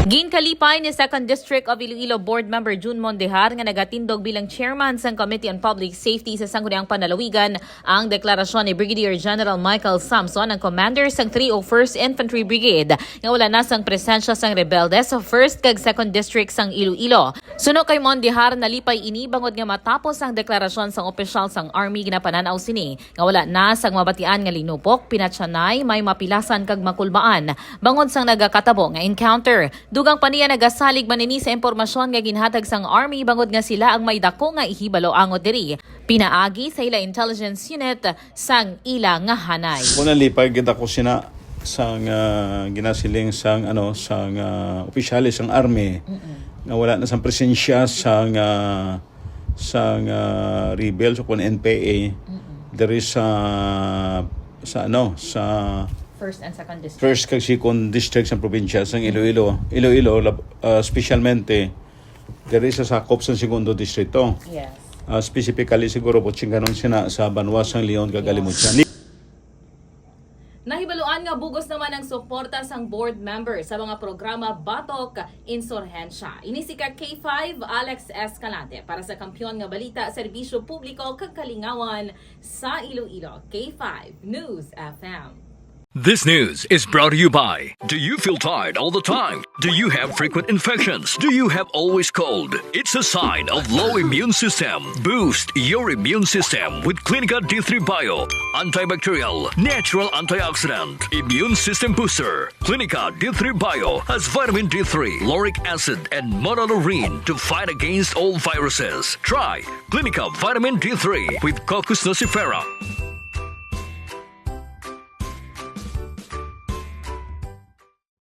Ginkalipay ni 2nd District of Iloilo Board Member June Mondehar nga nagatindog bilang chairman sang Committee on Public Safety sa Sangguniang Panalawigan ang deklarasyon ni Brigadier General Michael Samson, ang commander sang 301st Infantry Brigade, nga wala na sang presensya sang rebelde sa 1st kag 2nd District sang Iloilo. Suno kay Mondehar, nalipay ini bangod nga matapos ang deklarasyon sang opisyal sang Army ginapananaw sini nga wala na sang mabatian nga linupok, pinatsanay, may mapilasan kag makulbaan bangod sang nagakatabo nga encounter. Dugang pa niya nagasalig manini sa impormasyon nga ginhatag sang Army bangod nga sila ang may dako nga ihibalo angot diri. Pinaagi sa ila intelligence unit sang ila nga hanay. Unang lipay kita ko sina sang ginasiling sang opisyalis sang Army nga wala na sang presensya sang rebels o kun NPA. There is sa First and 2nd District. First kag 2nd District sa probinsya sang Iloilo. Specialmente there is sa sakop sa 2nd Distrito. Yes. Specifically siguro po chinganon sina sa Banwa sang Leon kag Alimutsyan. Nahibaluan nga bugos naman ang suporta sang board member sa mga programa Batok Insurhensya. Inisika K5 Alex Escalante para sa Kampiyon nga Balita, Serbisyo Publiko kag Kalingawan sa Iloilo. K5 News FM. This news is brought to you by, do you feel tired all the time? Do you have frequent infections? Do you have always cold? It's a sign of low immune system. Boost your immune system with Clinica D3 Bio, antibacterial, natural antioxidant, immune system booster. Clinica D3 Bio has vitamin D3, lauric acid, and monolurine to fight against all viruses. Try Clinica Vitamin D3 with Coccus nocifera.